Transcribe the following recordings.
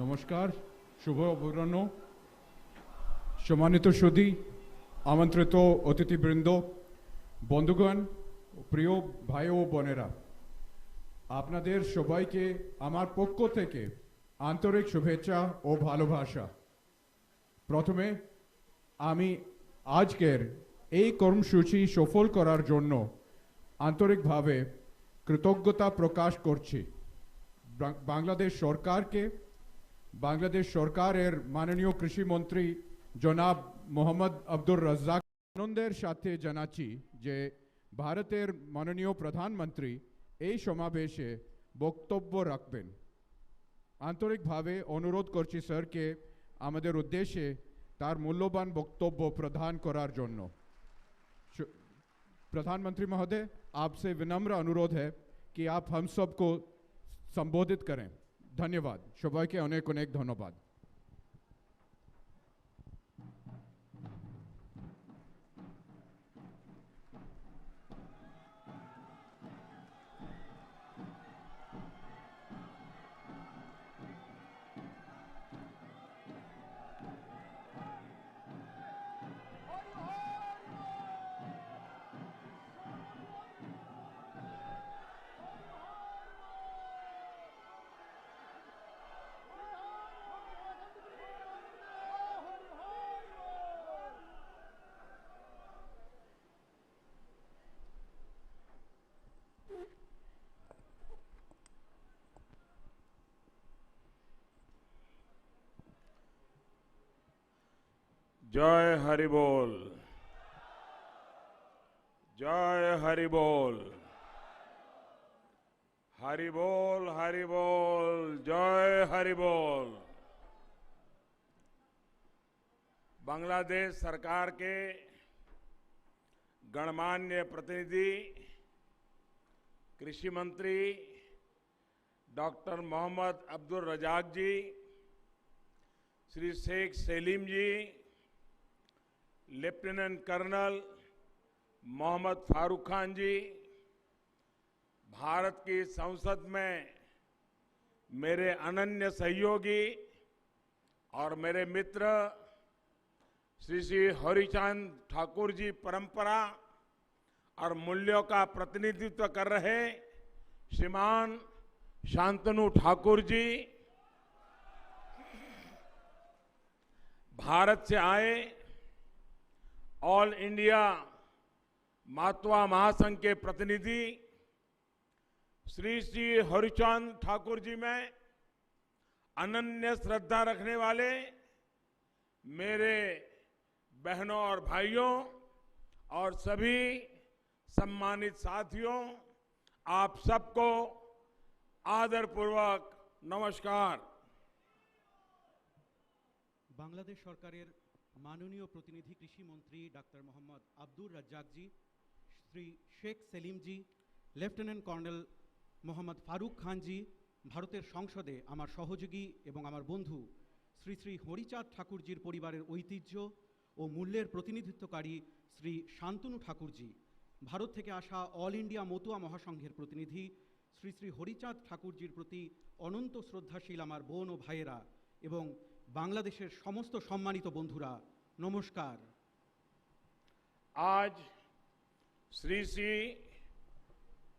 নমস্কার, শুভ অপরাহ্ন। সম্মানিত সুধী, আমন্ত্রিত অতিথিবৃন্দ, বন্ধুগণ, প্রিয় ভাই ও বোনেরা, আপনাদের সবাইকে আমার পক্ষ থেকে আন্তরিক শুভেচ্ছা ও ভালোবাসা। প্রথমে আমি আজকের এই কর্মসূচি সফল করার জন্য আন্তরিকভাবে কৃতজ্ঞতা প্রকাশ করছি বাংলাদেশ সরকারকে, বাংলাদেশ সরকারের মাননীয় কৃষিমন্ত্রী জনাব মোহাম্মদ আব্দুর রাজ্জাক। আনন্দের সাথে জানাচ্ছি যে ভারতের মাননীয় প্রধানমন্ত্রী এই সমাবেশে বক্তব্য রাখবেন। আন্তরিকভাবে অনুরোধ করছি স্যারকে আমাদের উদ্দেশ্যে তার মূল্যবান বক্তব্য প্রদান করার জন্য। प्रधानमंत्री महोदय, आपसे विनम्र अनुरोध है कि आप हम सबको संबोधित करें। धन्यवाद। সবাইকে অনেক অনেক ধন্যবাদ। जय हरि बोल, जय हरि बोल, हरि बोल, हरि बोल, जय हरि बोल। बांग्लादेश सरकार के गणमान्य प्रतिनिधि कृषि मंत्री डॉक्टर मोहम्मद अब्दुल रजाक जी, श्री शेख सलीम जी, लेफ्टिनेंट कर्नल मोहम्मद फारूक खान जी, भारत की संसद में मेरे अनन्य सहयोगी और मेरे मित्र श्री श्री हरिचांद ठाकुर जी, परंपरा और मूल्यों का प्रतिनिधित्व कर रहे श्रीमान शांतनु ठाकुर जी, भारत से आए ऑल इंडिया मातवा महासंघ के प्रतिनिधि श्री श्री हरिचांद ठाकुर जी में अनन्य श्रद्धा रखने वाले मेरे बहनों और भाइयों और सभी सम्मानित साथियों, आप सबको आदरपूर्वक नमस्कार। बांग्लादेश सरकारेर माननीय प्रतिनिधि कृषि मंत्री डॉक्टर मोहम्मद अब्दुर रज्जाक जी, श्री शेख सलीम जी, लेफ्टिनेंट कर्नल मोहम्मद फारूक खान जी, भारतेर संसदे आमार सहयोगी एवं आमार बंधु श्री श्री हरिचाँद ठाकुरजीर परिवारेर ऐतिह्य और मूल्येर प्रतिनिधित्वकारी श्री शांतनु ठाकुर जी, भारत थेके आसा ऑल इंडिया मतुआ महासंघेर प्रतिनिधि श्री श्री हरिचाँद ठाकुरजीर प्रति अनंत श्रद्धाशील आमार बोन और भाइयेरा एवं बांग्लादेशेर समस्त सम्मानित बंधुरा नमस्कार। आज श्री श्री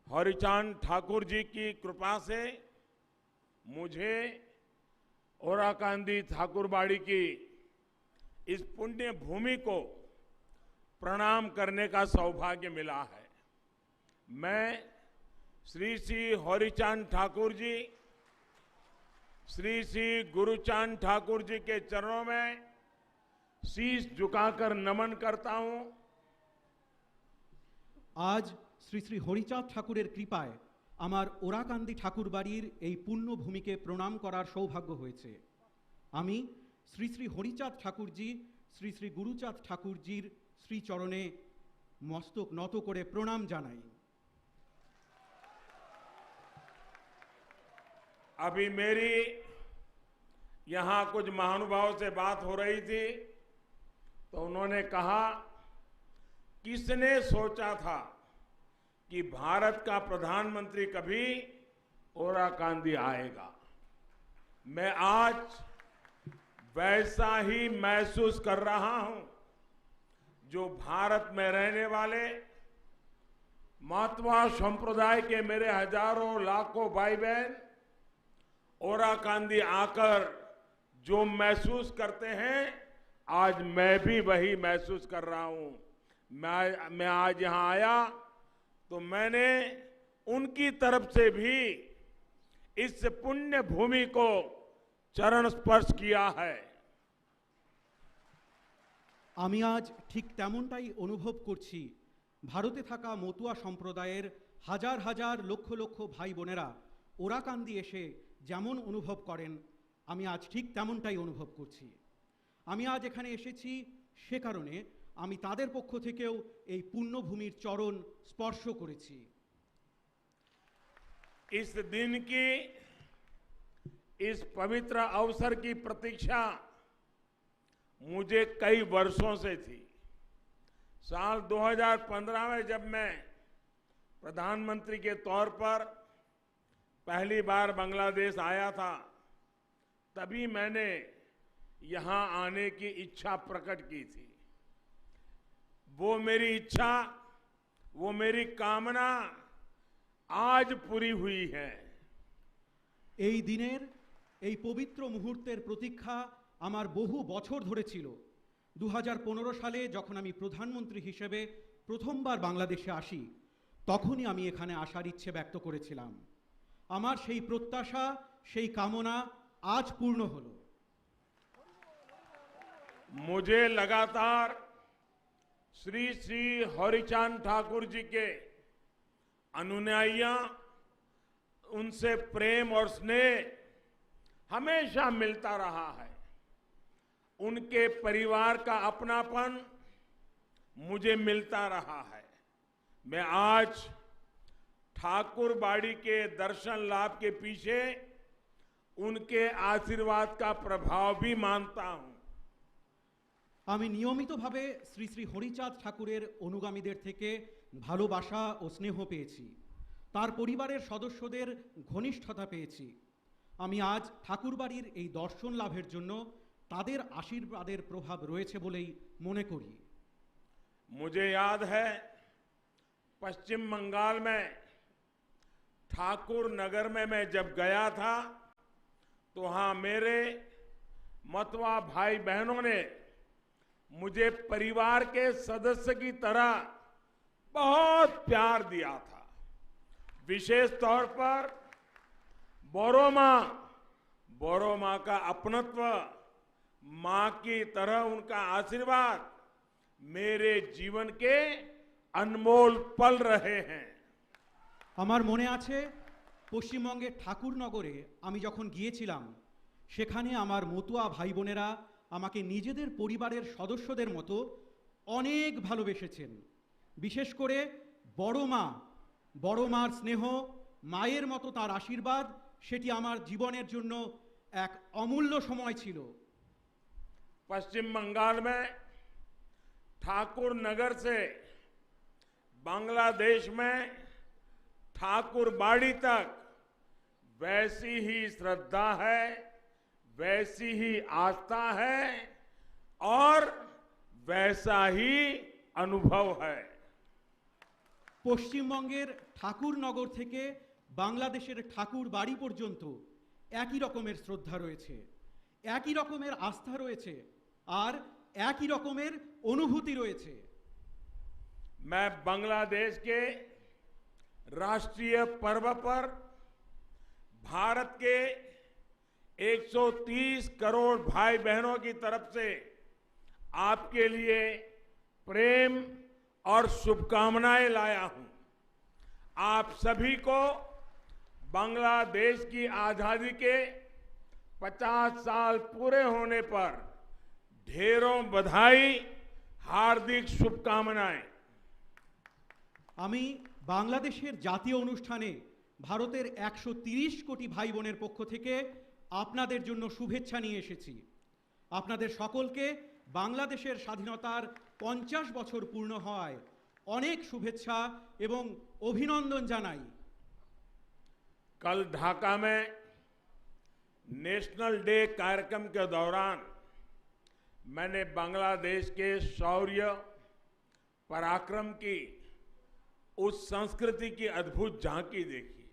हरिचांद ठाकुर जी की कृपा से मुझे ओराकांदी ठाकुरबाड़ी की इस पुण्य भूमि को प्रणाम करने का सौभाग्य मिला है। मैं श्री श्री हरिचांद ठाकुर जी, श्री श्री गुरुचांद ठाकुर जी के चरणों में शीश झुकाकर नमन करता हूं। आज श्री श्री हरिचाँद ठाकुरेर कृपाय आमार ओराकांदी ठाकुर बाड़ीर এই पुण्य भूमिके प्रणाम करार सौभाग्य हয়েছে। आमी श्री श्री हरिचाँद ठाकुर जी, श्री श्री गुरुचाँद ठाकुर जीर श्रीचरणे मस्तक নত করে प्रणाम জানাই। अभी मेरी यहां कुछ महानुभावों से बात हो रही थी तो उन्होंने कहा, किसने सोचा था कि भारत का प्रधानमंत्री कभी ओराकांदी आएगा। मैं आज वैसा ही महसूस कर रहा हूं जो भारत में रहने वाले महात्मा संप्रदाय के मेरे हजारों लाखों भाई बहन ओराकांदी आकर जो महसूस करते हैं, आज मैं भी वही महसूस कर रहा हूं। मैं आज यहां आया तो मैंने उनकी तरफ से भी इस पुण्य भूमि को चरण स्पर्श किया है। আমি আজ ঠিক তেমনটাই অনুভব করছি। ভারতে থাকা মতুয়া সম্প্রদায়ের হাজার হাজার লক্ষ লক্ষ ভাই বোনেরা ওরাকান্দি এসে যেমন অনুভব করেন, আমি আজ ঠিক তেমনটাই অনুভব করছি। আমি আজ এখানে এসেছি সে কারণে আমি তাদের পক্ষ থেকেও এই পুণ্যভূমির চরণ স্পর্শ করেছি। इस दिन की, इस पवित्र अवसर की प्रतीक्षा मुझे कई वर्षों से थी। साल 2015 में जब मैं प्रधानमंत्री के तौर पर पहली बार बांग्लादेश आया था, तभी मैंने यहां आने की इच्छा प्रकट की थी। वो मेरी इच्छा, वो मेरी कामना आज पूरी हुई है। এই দিনের এই পবিত্র মুহূর্তের প্রতীক্ষা আমার বহু বছর ধরে ছিল। 2015 সালে যখন আমি প্রধানমন্ত্রী হিসেবে প্রথমবার বাংলাদেশে আসি, তখনই আমি এখানে আসার ইচ্ছে ব্যক্ত করেছিলাম। আমার সেই প্রত্যাশা, সেই কামনা আজ পূর্ণ হলো। मुझे लगातार श्री श्री हरिचांद ठाकुर जी के अनुयायियां, उनसे प्रेम और स्नेह हमेशा मिलता रहा है। उनके परिवार का अपनापन मुझे मिलता रहा है। मैं आज ठाकुर बाड़ी के दर्शन लाभ के पीछे उनके आशीर्वाद का प्रभाव भी मानता हूं। আমি নিয়মিতভাবে শ্রী শ্রী হরিচাঁদ ঠাকুরের অনুগামীদের থেকে ভালোবাসা ও স্নেহ পেয়েছি। তার পরিবারের সদস্যদের ঘনিষ্ঠতা পেয়েছি। আমি আজ ঠাকুরবাড়ির এই দর্শন লাভের জন্য তাদের আশীর্বাদের প্রভাব রয়েছে বলেই মনে করি। मुझे याद है पश्चिम बंगाल में ठाकुर नगर में मैं जब गया था तो वहां मेरे मतवा भाई बहनों ने मुझे परिवार के सदस्य की तरह बहुत प्यार दिया था। विशेष तौर पर बोरो मां का अपनत्व, मां की तरह उनका आशीर्वाद मेरे जीवन के अनमोल पल रहे हैं। আমার মনে আছে পশ্চিমবঙ্গের ঠাকুরনগরে আমি যখন গিয়েছিলাম, সেখানে আমার মতুয়া ভাই বোনেরা আমাকে নিজেদের পরিবারের সদস্যদের মতো অনেক ভালোবেসেছেন। বিশেষ করে বড় মার স্নেহ, মায়ের মতো তার আশীর্বাদ, সেটি আমার জীবনের জন্য এক অমূল্য সময় ছিল। पश्चिम बंगाल में ठाकुर नगर से बांग्लादेश में ठाकुर बाड़ी तक वैसी ही श्रद्धा है, वैसी ही आस्था है और वैसा ही अनुभव है। পশ্চিমবঙ্গের ঠাকুরনগর থেকে বাংলাদেশের ঠাকুর বাড়ি পর্যন্ত একই রকমের শ্রদ্ধা রয়েছে, একই রকমের আস্থা রয়েছে আর একই রকমের অনুভূতি রয়েছে। मैं बांग्लादेश के राष्ट्रीय पर्व पर भारत के 130 करोड़ भाई बहनों की तरफ से आपके लिए प्रेम और शुभकामनाएं लाया हूं। आप सभी को बांग्लादेश की आजादी के 50 साल पूरे होने पर ढेरों बधाई, हार्दिक शुभकामनाएं। আমি বাংলাদেশের জাতীয় অনুষ্ঠানে ভারতের 130 কোটি ভাই বোনের পক্ষ থেকে আপনাদের জন্য শুভেচ্ছা নিয়ে এসেছি। আপনাদের সকলকে বাংলাদেশের স্বাধীনতার 50 বছর পূর্ণ হওয়ায় অনেক শুভেচ্ছা এবং অভিনন্দন জানাই। कल ढाका में नेशनल डे कार्यक्रम के दौरान मैंने बांग्लादेश के शौर्य पराक्रम की उस संस्कृति की अद्भुत झांकी देखी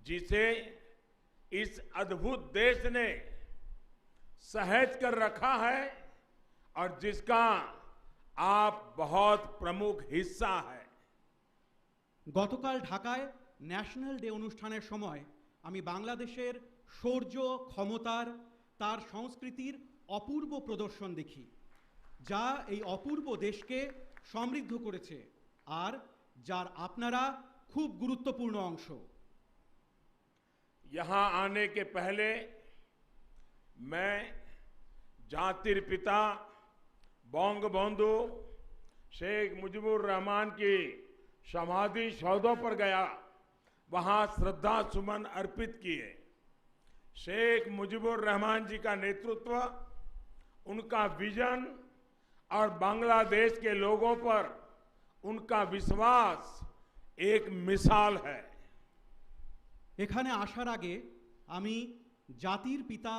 जिसे इस अद्भुत देश ने सहेज कर रखा है और जिसका आप बहुत प्रमुख हिस्सा है। গতকাল ঢাকায় ন্যাশনাল ডে অনুষ্ঠানের সময় আমি বাংলাদেশের শৌর্য ক্ষমতার তার সংস্কৃতির অপূর্ব প্রদর্শন দেখি যা এই অপূর্ব দেশকে সমৃদ্ধ করেছে আর যার আপনারা খুব গুরুত্বপূর্ণ অংশ। यहां आने के पहले मैं जातिर पिता बंगबंधु शेख मुजीबुर रहमान की समाधि सौधों पर गया, वहां श्रद्धा सुमन अर्पित किए। शेख मुजीबुर रहमान जी का नेतृत्व, उनका विजन और बांग्लादेश के लोगों पर उनका विश्वास एक मिसाल है। এখানে আসার আগে আমি জাতির পিতা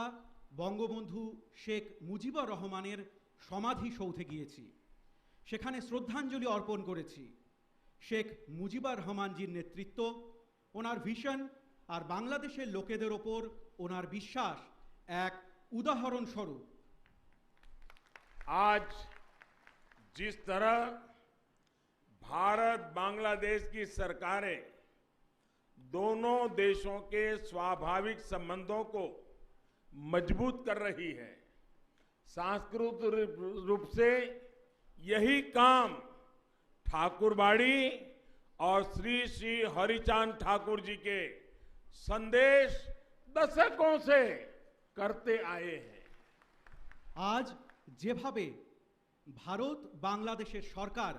বঙ্গবন্ধু শেখ মুজিবুর রহমানের সমাধি সৌধে গিয়েছি, সেখানে শ্রদ্ধাঞ্জলি অর্পণ করেছি। শেখ মুজিবুর রহমানজির নেতৃত্ব, ওনার ভিশন আর বাংলাদেশের লোকেদের ওপর ওনার বিশ্বাস এক উদাহরণ স্বরূপ। आज जिस तरह भारत बांग्लादेश की सरकारें दोनों देशों के स्वाभाविक संबंधों को मजबूत कर रही है, सांस्कृतिक रूप से यही काम ठाकुरबाड़ी और श्री श्री हरिचांद ठाकुर जी के संदेश दशकों से करते आए हैं। আজ যেভাবে ভারত বাংলাদেশের সরকার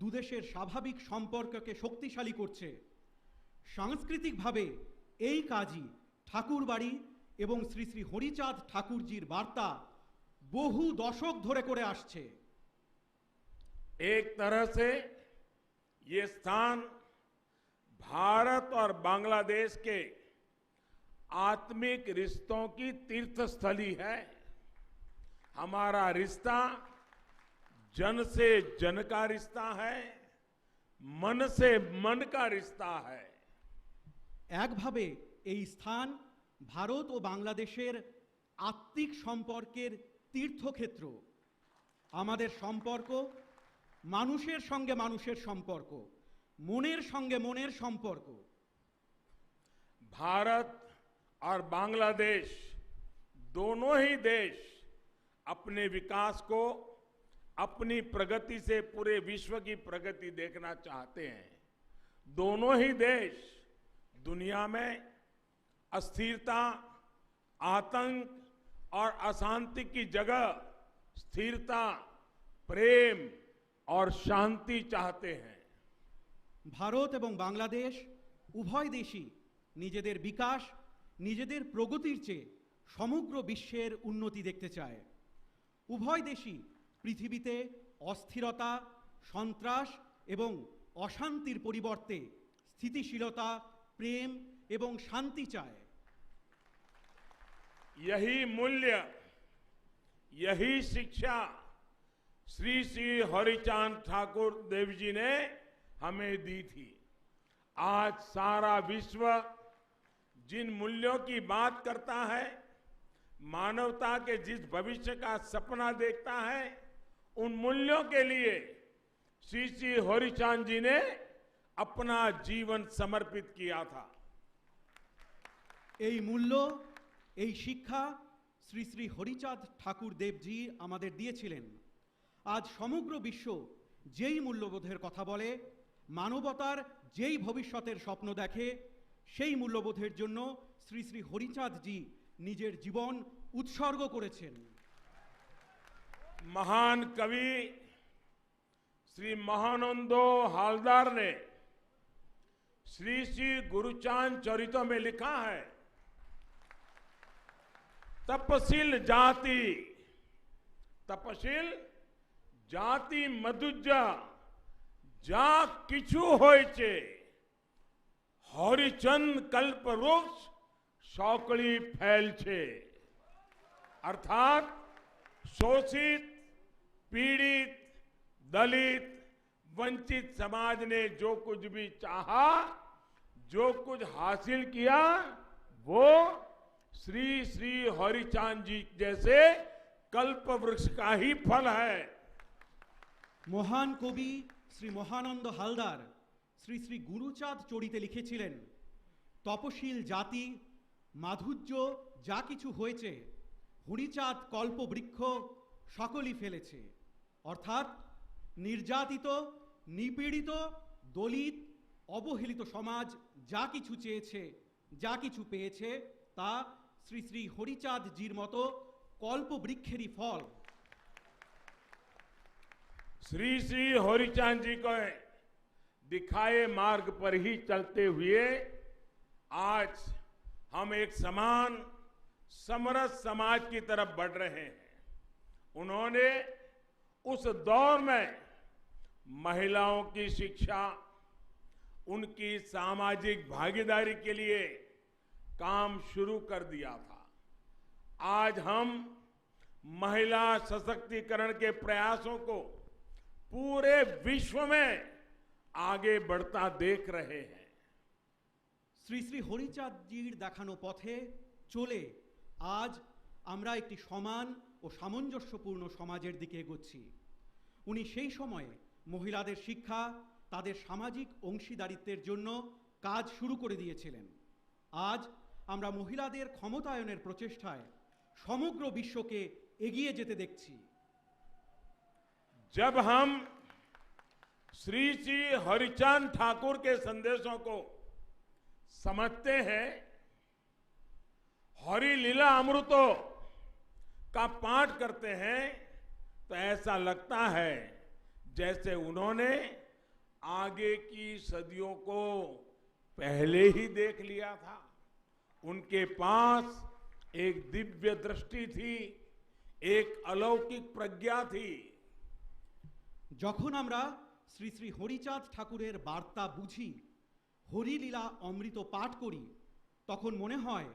দুদেশের স্বাভাবিক সম্পর্ককে শক্তিশালী করছে, সাংস্কৃতিকভাবে এই কাজই ঠাকুরবাড়ি এবং শ্রী শ্রী হরিচাঁদ ঠাকুরজির বার্তা বহু দশক ধরে করে আসছে। एक तरह से ये स्थान भारत और बांग्लादेश के आत्मिक रिश्तों की तीर्थस्थली है। हमारा रिश्ता जन से जन का रिश्ता है, मन से मन का रिश्ता है। একভাবে এই স্থান ভারত ও বাংলাদেশের আত্মিক সম্পর্কের তীর্থক্ষেত্র। আমাদের সম্পর্ক মানুষের সঙ্গে মানুষের সম্পর্ক, মনের সঙ্গে মনের সম্পর্ক। भारत और बांग्लादेश दोनों ही देश अपने विकास को, अपनी प्रगति से पूरे विश्व की प्रगति देखना चाहते हैं। दोनों ही देश दुनिया में अस्थिरता, आतंक और अशांति की जगह स्थिरता, प्रेम और शांति चाहते हैं। ভারত এবং বাংলাদেশ উভয় দেশই নিজেদের বিকাশ, নিজেদের প্রগতির চেয়ে সমগ্র বিশ্বের উন্নতি দেখতে চায়। উভয় দেশই পৃথিবীতে অস্থিরতা, সন্ত্রাস এবং অশান্তির পরিবর্তে স্থিতিশীলতা, প্রেম এবং শান্তি চায়। यही मूल्य, यही शिक्षा श्री श्री हरिचांद ठाकुर देव जी ने हमें दी थी। आज सारा विश्व जिन मूल्यों की बात करता है, मानवता के जिस भविष्य का सपना देखता है, उन मूल्यों के लिए श्री श्री हरिचांद जी ने अपना जीवन समर्पित किया था। এই মূল্য, এই শিক্ষা শ্রী শ্রী হরিচাঁদ ঠাকুর দেবজি আমাদের দিয়েছিলেন। আজ সমগ্র বিশ্ব যেই মূল্যবোধের কথা বলে, মানবতার যেই ভবিষ্যতের স্বপ্ন দেখে, সেই মূল্যবোধের জন্য শ্রী শ্রী হরিচাঁদ জি নিজের জীবন উৎসর্গ করেছেন। महान कवि श्री महानंदो हालदार ने श्री श्री गुरुचांद चरितों में लिखा है, तपशील जाति, तपशील जाति मधुजा जा किछु होइचे, हरिचंद कल्प वृक्ष સૌકળી ફેલ છે अर्थात शोषित, पीड़ित, दलित, वंचित समाज ने जो कुछ भी चाहा, जो कुछ हासिल किया, वो श्री श्री हरिचांद जी जैसे कल्प वृक्ष का ही फल है। মহান কবি শ্রী মহানন্দ হালদার শ্রী শ্রী গুরুচাঁদ চরিতে লিখেছিলেন, তপশীল জাতি মাধুর্য যা কিছু হয়েছে হরিচাঁদ কল্পবৃক্ষ সকলই ফেলেছে। অর্থাৎ নির্যাতিত, নিপীড়িত, দলিত, অবহেলিত সমাজ যা কিছু চেয়েছে, যা কিছু পেয়েছে, তা শ্রী শ্রী হরিচাঁদ জির মতো কল্পবৃক্ষেরই ফল। श्री श्री हरिचांद जी को दिखाए मार्ग पर ही चलते हुए आज हम एक समान समरस समाज की तरफ बढ़ रहे हैं। उन्होंने उस दौर में महिलाओं की शिक्षा, उनकी सामाजिक भागीदारी के लिए काम शुरू कर दिया था। आज हम महिला सशक्तिकरण के प्रयासों को पूरे विश्व में आगे बढ़ता देख रहे हैं। শ্রী শ্রী হরিচাঁদ জির দেখানো পথে চলে আজ আমরা একটি সমান ও সামঞ্জস্যপূর্ণ সমাজের দিকে এগোচ্ছি। উনি সেই সময়ে মহিলাদের শিক্ষা, তাদের সামাজিক অংশীদারিত্বের জন্য কাজ শুরু করে দিয়েছিলেন। আজ আমরা মহিলাদের ক্ষমতায়নের প্রচেষ্টায় সমগ্র বিশ্বকে এগিয়ে যেতে দেখছি। जब हम श्री श्री हरिचांद ठाकुर के संदेशों को समझते हैं, हरि लीला अमृतों का पाठ करते हैं, तो ऐसा लगता है जैसे उन्होंने आगे की सदियों को पहले ही देख लिया था। उनके पास एक दिव्य दृष्टि थी, एक अलौकिक प्रज्ञा थी। যখন আমরা শ্রী শ্রী হরিচাঁদ ঠাকুরের বার্তা বুঝি, হরিলীলা অমৃত পাঠ করি, তখন মনে হয়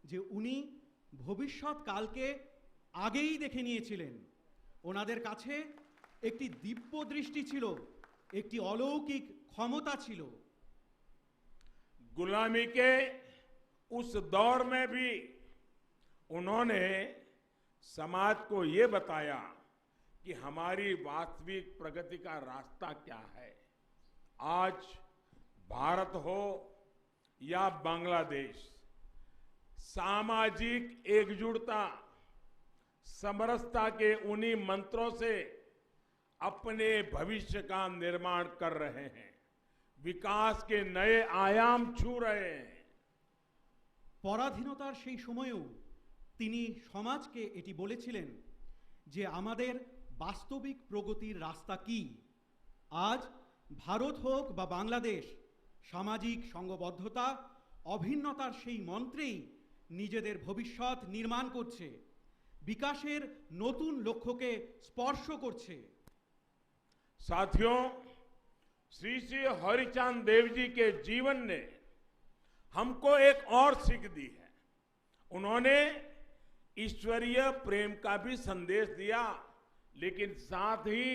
যে উনি ভবিষ্যৎকালকে আগেই দেখে নিয়েছিলেন। ওনাদের কাছে একটি দিব্য দৃষ্টি ছিল, একটি অলৌকিক ক্ষমতা ছিল। गुलामी के उस दौर में भी उन्होंने समाज को ये बताया कि हमारी वास्तविक प्रगति का रास्ता क्या है। आज भारत हो या बांग्लादेश, सामाजिक एकजुटता, समरसता के उन्हीं मंत्रों से अपने भविष्य का निर्माण कर रहे हैं, विकास के नए आयाम छू रहे हैं। পরাধীনতার সেই সময়েও তিনি সমাজকে এটি বলেছিলেন যে আমাদের বাস্তবিক প্রগতির রাস্তা কি। আজ ভারত হোক বা বাংলাদেশ, সামাজিক সংঘবদ্ধতা, অভিন্নতার সেই মন্ত্রেই নিজেদের ভবিষ্যৎ নির্মাণ করছে, বিকাশের নতুন লক্ষ্যকে স্পর্শ করছে। साथियों, श्री श्री हरिचांद देव जी के जीवन ने हमको एक और सीख दी है। उन्होंने ईश्वरीय प्रेम का भी संदेश दिया, लेकिन साथ ही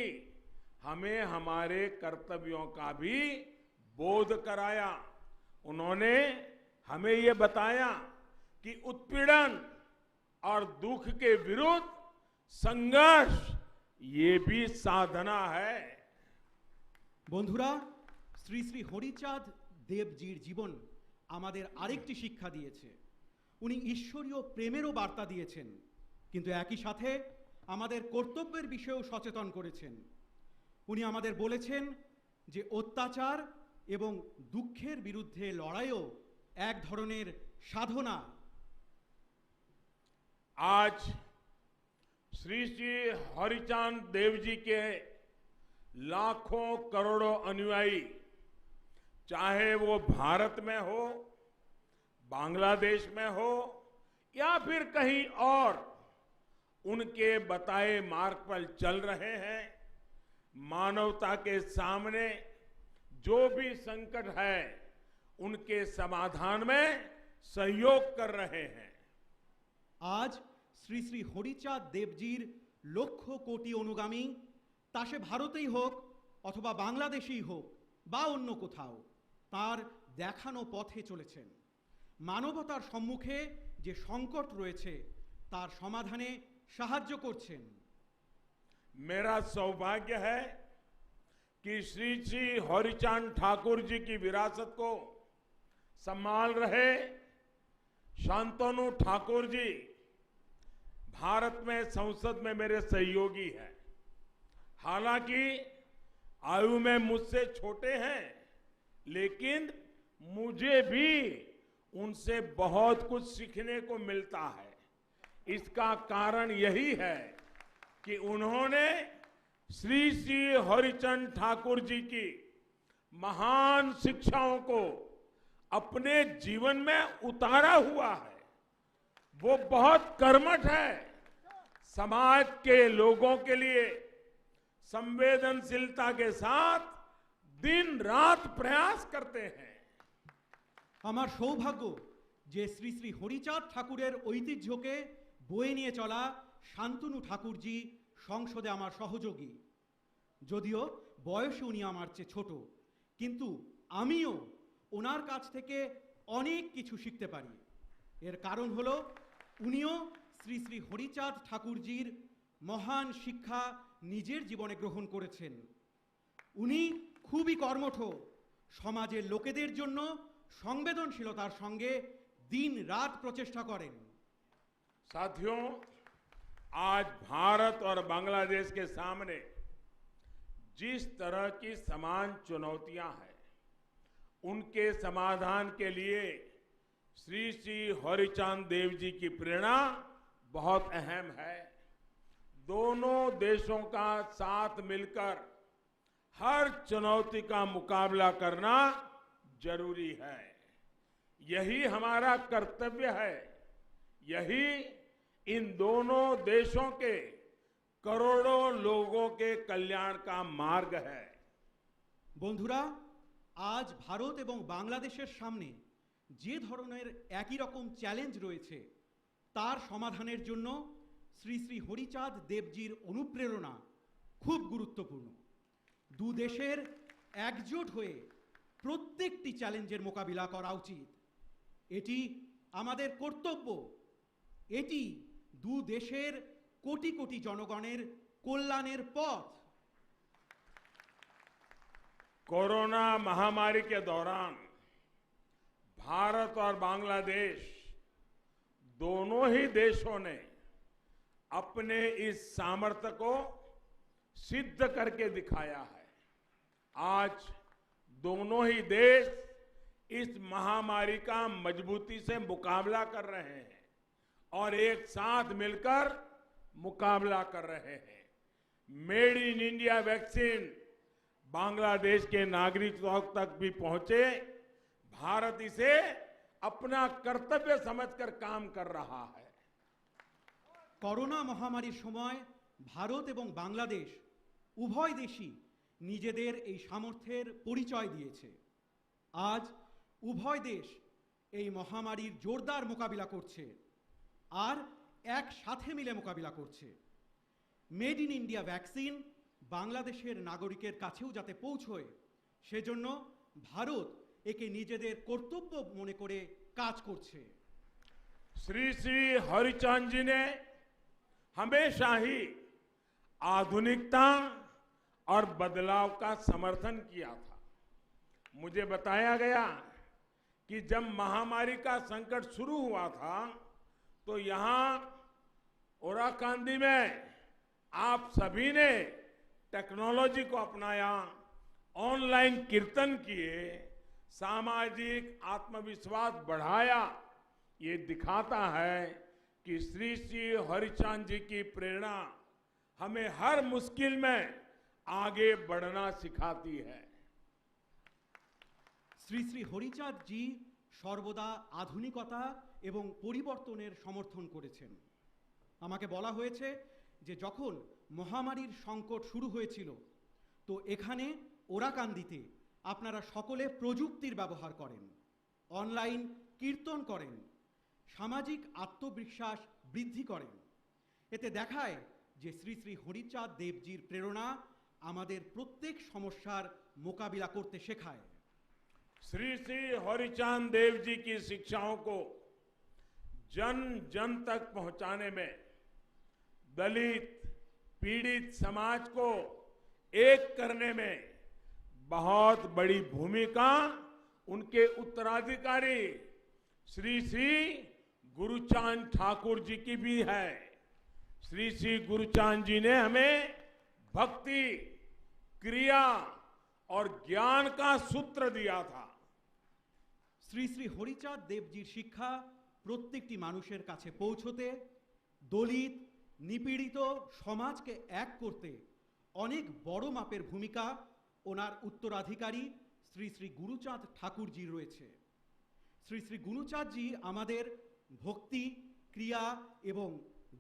हमें हमारे कर्तव्यों का भी बोध कराया। उन्होंने हमें ये बताया कि उत्पीड़न और दुख के विरुद्ध संघर्ष ये भी साधना है। বন্ধুরা, শ্রী শ্রী হরিচাঁদ দেবজির জীবন আমাদের আরেকটি শিক্ষা দিয়েছে। উনি ঈশ্বরীয় প্রেমেরও বার্তা দিয়েছেন, কিন্তু একই সাথে আমাদের কর্তব্যের বিষয়েও সচেতন করেছেন। উনি আমাদের বলেছেন যে অত্যাচার এবং দুঃখের বিরুদ্ধে লড়াইও এক ধরনের সাধনা। आज श्री श्री हरिचांद देव जी के लाखों करोड़ों अनुयायी, चाहे वो भारत में हो, बांग्लादेश में हो या फिर कहीं और, उनके बताए मार्ग पर चल रहे हैं। मानवता के सामने जो भी संकट है, उनके समाधान में सहयोग कर रहे हैं। আজ শ্রী শ্রী হরিচাঁদ দেবজির লক্ষ কোটি অনুগামী, তা সে ভারতেই হোক অথবা বাংলাদেশেই হোক বা অন্য কোথাও, তার দেখানো পথে চলেছেন। মানবতার সম্মুখে যে সংকট রয়েছে তার সমাধানে সাহায্য করছেন। मेरा सौभाग्य है कि श्री श्री हरिचांद ठाकुर जी की विरासत को संभाल रहे शांतनु ठाकुर जी भारत में संसद में मेरे सहयोगी हैं। हालांकि आयु में मुझसे छोटे हैं, लेकिन मुझे भी उनसे बहुत कुछ सीखने को मिलता है। इसका कारण यही है कि उन्होंने श्री श्री हरिचंद ठाकुर जी की महान शिक्षाओं को अपने जीवन में उतारा हुआ है। वो बहुत कर्मठ है, समाज के लोगों के लिए संवेदनशीलता के साथ दिन रात प्रयास करते हैं। আমার সৌভাগ্য যে শ্রী শ্রী হরিচাঁদ ঠাকুরের ঐতিহ্যকে বয়ে নিয়ে চলা শান্তনু ঠাকুরজি সংসদে আমার সহযোগী। যদিও বয়সে উনি আমার চেয়ে ছোট, কিন্তু আমিও ওনার কাছ থেকে অনেক কিছু শিখতে পারি। এর কারণ হলো উনিও শ্রী শ্রী হরিচাঁদ ঠাকুরজির মহান শিক্ষা নিজের জীবনে গ্রহণ করেছেন। উনি খুবই কর্মঠ, সমাজের লোকেদের জন্য সংবেদনশীলতার সঙ্গে दिन रात प्रचेष्टा करें। साथियों, आज भारत और बांग्लादेश के सामने जिस तरह की समान चुनौतियां हैं, उनके समाधान के लिए श्री श्री हरिचांद देव जी की प्रेरणा बहुत अहम है। दोनों देशों का साथ मिलकर हर चुनौती का मुकाबला करना जरूरी है। यही हमारा कर्तव्य है। यही इन दोनों देशों के करोड़ों लोगों के कल्याण का मार्ग है। বন্ধুরা, আজ ভারত এবং বাংলাদেশের সামনে যে ধরনের একই রকম চ্যালেঞ্জ রয়েছে তার সমাধানের জন্য শ্রী শ্রী হরিচাঁদ দেবজির অনুপ্রেরণা খুব গুরুত্বপূর্ণ। দু দেশের একজোট হয়ে প্রত্যেকটি চ্যালেঞ্জের মোকাবিলা করা উচিত। এটি আমাদের কর্তব্য। এটি দু দেশের কোটি কোটি জনগণের কল্যাণের পথ। कोरोना महामारी के दौरान भारत और बांग्लादेश दोनों ही देशों ने अपने इस सामर्थ्य को सिद्ध करके दिखाया है। आज दोनों ही देश इस महामारी का मजबूती से मुकाबला कर रहे हैं और एक साथ मिलकर मुकाबला कर रहे हैं। Made in India vaccine Bangladesh के नागरिकों तक भी पहुंचे, भारत इसे अपना कर्तव्य समझकर काम कर रहा है। করোনা মহামারীর সময় ভারত এবং বাংলাদেশ উভয় দেশই নিজেদের এই সামর্থ্যের পরিচয় দিয়েছে। আজ উভয় দেশ এই মহামারীর জোরদার মোকাবিলা করছে আর একসাথে মিলে মোকাবিলা করছে। মেড ইন ইন্ডিয়া ভ্যাকসিন বাংলাদেশের নাগরিকের কাছেও যাতে পৌঁছয় সেজন্য ভারত একে নিজেদের কর্তব্য মনে করে কাজ করছে। श्री श्री हरिचंद जी ने हमेशा ही आधुनिकता और बदलाव का समर्थन किया था। मुझे बताया गया कि जब महामारी का संकट शुरू हुआ था तो यहां ओराकांदी में आप सभी ने टेक्नोलॉजी को अपनाया, ऑनलाइन कीर्तन किए, सामाजिक आत्मविश्वास बढ़ाया। ये दिखाता है कि श्री श्री हरिचंद जी की प्रेरणा हमें हर मुश्किल में आगे बढ़ना सिखाती है। শ্রী শ্রী হরিচাঁদ জি সর্বদা আধুনিকতা এবং পরিবর্তনের সমর্থন করেছেন। আমাকে বলা হয়েছে যে যখন মহামারীর সংকট শুরু হয়েছিল তো এখানে ওরাকান্দিতে আপনারা সকলে প্রযুক্তির ব্যবহার করেন, অনলাইন কীর্তন করেন, সামাজিক আত্মবিশ্বাস বৃদ্ধি করেন। এতে দেখায় যে শ্রী শ্রী হরিচাঁদ দেবজির প্রেরণা আমাদের প্রত্যেক সমস্যার মোকাবিলা করতে শেখায়। श्री श्री हरिचांद देव जी की शिक्षाओं को जन जन तक पहुंचाने में दलित पीड़ित समाज को एक करने में बहुत बड़ी भूमिका उनके उत्तराधिकारी श्री श्री गुरुचांद ठाकुर जी की भी है। श्री श्री गुरुचांद जी ने हमें भक्ति, क्रिया और ज्ञान का सूत्र दिया था। শ্রী শ্রী হরিচাঁদ দেবজির শিক্ষা প্রত্যেকটি মানুষের কাছে পৌঁছতে, দলিত নিপীড়িত সমাজকে এক করতে অনেক বড় মাপের ভূমিকা ওনার উত্তরাধিকারী শ্রী শ্রী গুরুচাঁদ ঠাকুরজির রয়েছে। শ্রী শ্রী গুরুচাঁদজি আমাদের ভক্তি, ক্রিয়া এবং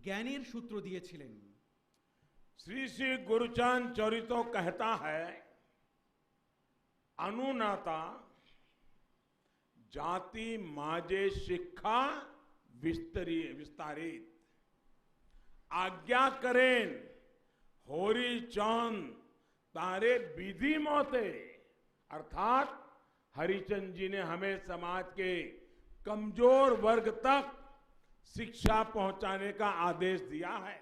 জ্ঞানের সূত্র দিয়েছিলেন। श्री श्री गुरुचांद चरितो कहता है, अनुनाता जाति माजे शिक्षा विस्तारित आज्ञा करें होरी चांद तारे विधि मोते। अर्थात हरिचंद जी ने हमें समाज के कमजोर वर्ग तक शिक्षा पहुंचाने का आदेश दिया है।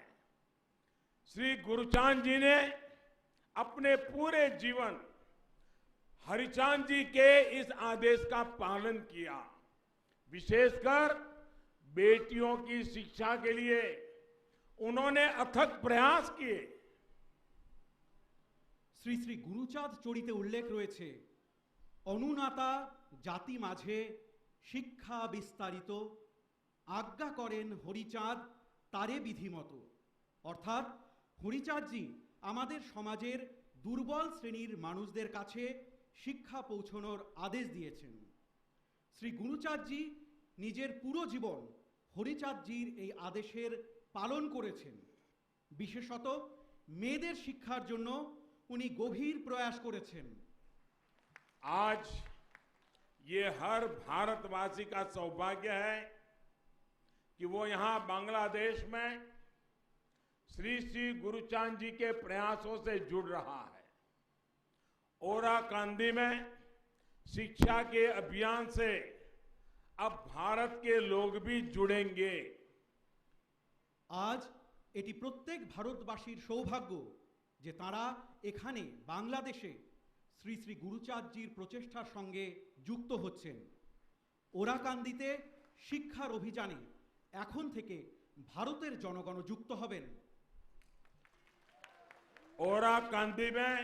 श्री गुरुचांद जी ने अपने पूरे जीवन हरिचांद जी के इस आदेश का पालन किया। विशेषकर बेटियों की शिक्षा के लिए उन्होंने अथक प्रयास किए। শ্রী শ্রী গুরুচাঁদ চরিতে উল্লেখ রয়েছে, অনুনাতা জাতি মাঝে শিক্ষা বিস্তারিত আজ্ঞা করেন হরিচাঁদ তারে বিধিমতো। অর্থাৎ হরিচাঁদজি আমাদের সমাজের দুর্বল শ্রেণীর মানুষদের কাছে শিক্ষা পৌঁছানোর আদেশ দিয়েছেন। শ্রী গুরুচাঁদজি নিজের পুরো জীবন হরিচাঁদজির এই আদেশের পালন করেছেন। বিশেষত মেয়েদের শিক্ষার জন্য উনি গভীর প্রয়াস করেছেন। आज ये हर भारतवासी का सौभाग्य है कि वो यहाँ बांग्लादेश में श्री श्री गुरुचांद जी के प्रयासों से जुड़ रहा है। ओराकांदी में शिक्षा के अभियान से अब भारत के लोग भी जुड़ेंगे। আজ এটি প্রত্যেক ভারতবাসীর সৌভাগ্য যে তারা এখানে বাংলাদেশে শ্রী শ্রী গুরুচাঁদজির প্রচেষ্টার সঙ্গে যুক্ত হচ্ছেন। ওরাকান্দিতে শিক্ষার অভিযানে এখন থেকে ভারতের জনগণ যুক্ত হবেন। ओराकांदी में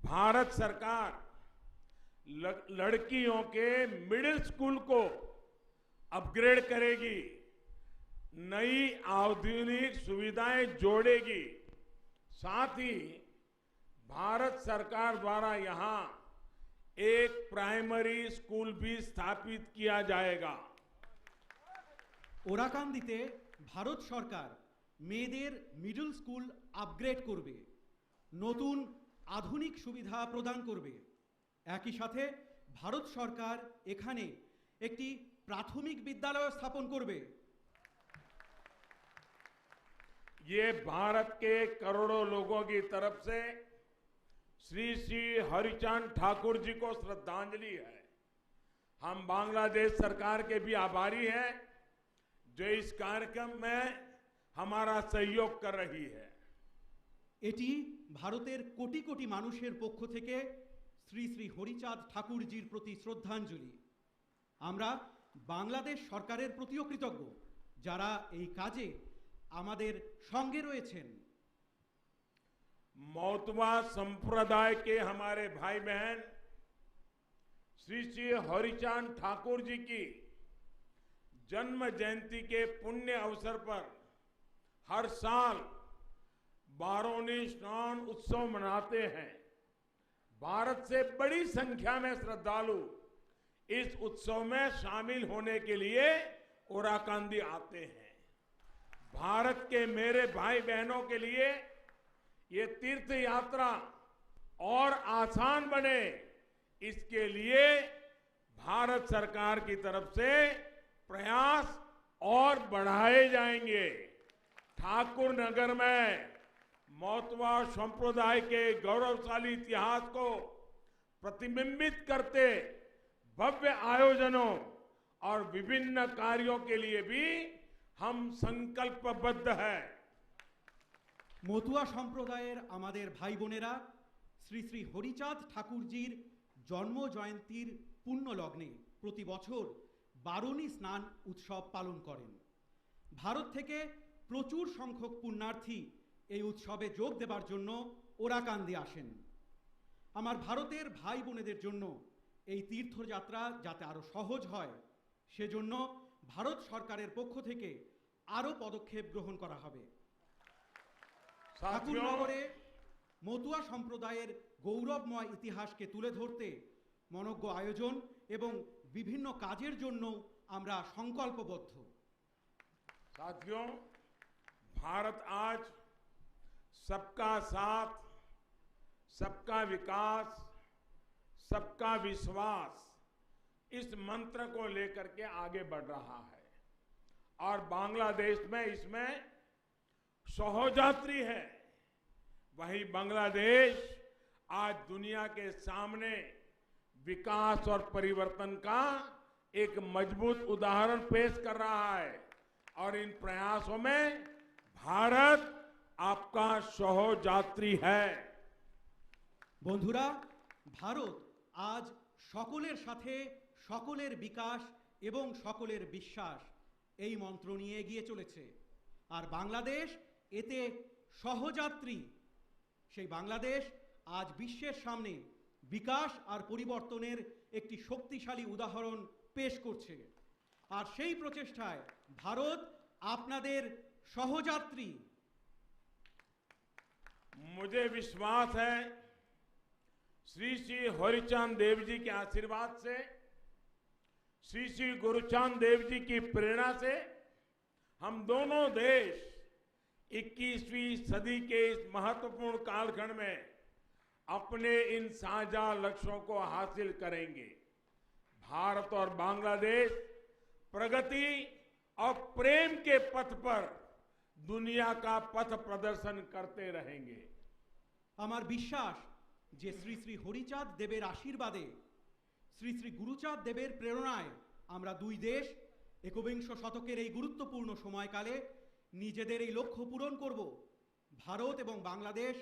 भारत सरकार लड़कियों के मिडिल स्कूल को अपग्रेड करेगी, नई आधुनिक सुविधाएं जोड़ेगी। साथ ही भारत सरकार द्वारा यहां एक प्राइमरी स्कूल भी स्थापित किया जाएगा। ওরাকান্দিতে ভারত সরকার মেয়েদের মিডল স্কুল আপগ্রেড করবে, নতুন আধুনিক সুবিধা প্রদান করবে। একই সাথে ভারত সরকার এখানে একটি প্রাথমিক বিদ্যালয় স্থাপন করবে। ये भारत के करोड़ों लोगों की तरफ से श्री श्री हरिचांद ठाकुर जी को श्रद्धांजलि है। हम बांग्लादेश सरकार के भी आभारी हैं जो इस कार्यक्रम में हमारा सहयोग कर रही है। এটি ভারতের কোটি কোটি মানুষের পক্ষ থেকে শ্রী শ্রী হরিচাঁদ ঠাকুরজির প্রতি শ্রদ্ধাঞ্জলি। আমরা বাংলাদেশ সরকারের প্রতিও কৃতজ্ঞ যারা এই কাজে আমাদের সঙ্গে রয়েছেন। मौतवा संप्रदाय के हमारे भाई बहन श्री श्री हरिचांद ठाकुर जी की जन्म जयंती के पुण्य अवसर पर हर साल बारोनी स्नान उत्सव मनाते हैं। भारत से बड़ी संख्या में श्रद्धालु इस उत्सव में शामिल होने के लिए ओराकांदी आते हैं। भारत के मेरे भाई बहनों के लिए ये तीर्थ यात्रा और आसान बने, इसके लिए भारत सरकार की तरफ से प्रयास और बढ़ाए जाएंगे। ठाकुर नगर में मोतवा संप्रदाय के गौरवशाली इतिहास को प्रतिबिंबित करते भव्य आयोजनों और विभिन्न कार्यों के लिए भी हम संकल्पबद्ध हैं। মতুয়া সম্প্রদায়ের আমাদের ভাই বোনেরা শ্রী শ্রী হরিচাঁদ ঠাকুরজির জন্ম জয়ন্তীর পুণ্য লগ্নে প্রতি বছর বারুণী স্নান উৎসব পালন করেন। ভারত থেকে প্রচুর সংখ্যক পুণ্যার্থী এই উৎসবে যোগ দেবার জন্য ওরাকান্দি আসেন। আমার ভারতের ভাই বোনেদের জন্য এই তীর্থযাত্রা যাতে আরো সহজ হয় সেজন্য ভারত সরকারের পক্ষ থেকে আরো পদক্ষেপ গ্রহণ করা হবে। ঠাকুরনগরে মতুয়া সম্প্রদায়ের গৌরবময় ইতিহাসকে তুলে ধরতে মনজ্ঞ আয়োজন এবং বিভিন্ন কাজের জন্য আমরা সংকল্পবদ্ধ। साथियों, भारत आज सबका साथ, सबका विकास, सबका विश्वास इस मंत्र को लेकर के आगे बढ़ रहा है और बांग्लादेश में इसमें सहोजात्री है। वही बांग्लादेश आज दुनिया के सामने विकास और परिवर्तन का एक मजबूत उदाहरण पेश कर रहा है और इन प्रयासों में भारत आपका सहोजात्री है। বন্ধুরা, ভারত আজ সকলের সাথে সকলের বিকাশ এবং সকলের বিশ্বাস এই মন্ত্র নিয়ে এগিয়ে চলেছে আর বাংলাদেশ এতে সহযাত্রী। সেই বাংলাদেশ আজ বিশ্বের সামনে বিকাশ আর পরিবর্তনের একটি শক্তিশালী উদাহরণ পেশ করছে আর সেই প্রচেষ্টায় ভারত আপনাদের সহযাত্রী। मुझे विश्वास है श्री श्री हरिचांद देव जी के आशीर्वाद से, श्री श्री गुरुचांद देव जी की प्रेरणा से हम दोनों देश 21वीं सदी के इस महत्वपूर्ण कालखंड में अपने इन साझा लक्ष्यों को हासिल करेंगे। भारत और बांग्लादेश प्रगति और प्रेम के पथ पर दुनिया का पथ प्रदर्शन करते रहेंगे। আমার বিশ্বাস যে শ্রী শ্রী হরিচাঁদ দেবের আশীর্বাদে শ্রী শ্রী গুরুচাঁদ দেবের প্রেরণায় আমরা দুই দেশ একবিংশ শতকের এই গুরুত্বপূর্ণ সময়কালে নিজেদের এই লক্ষ্য পূরণ করব। ভারত এবং বাংলাদেশ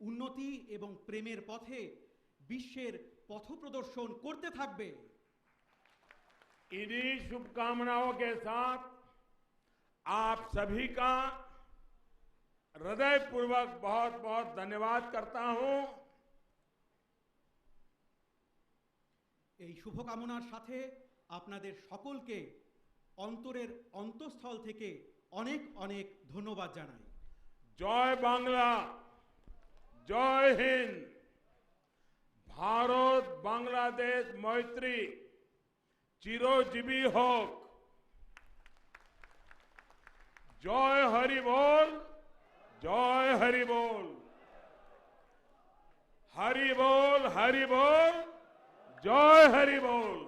উন্নতি এবং প্রেমের পথে বিশ্বের পথপ্রদর্শন করতে থাকবে। इन्हीं शुभकामनाओं के साथ आप सभी का हृदयपूर्वक बहुत बहुत धन्यवाद करता हूं। এই শুভকামনার সাথে আপনাদের সকলকে অন্তরের অন্তঃস্থল থেকে অনেক অনেক ধন্যবাদ জানাই। জয় বাংলা, জয় হিন্দ। ভারত বাংলাদেশ মৈত্রী চিরজীবী হোক। জয় হরি বল, জয় হরি বল, হরি বল, হরি বল, জয় হরি বল।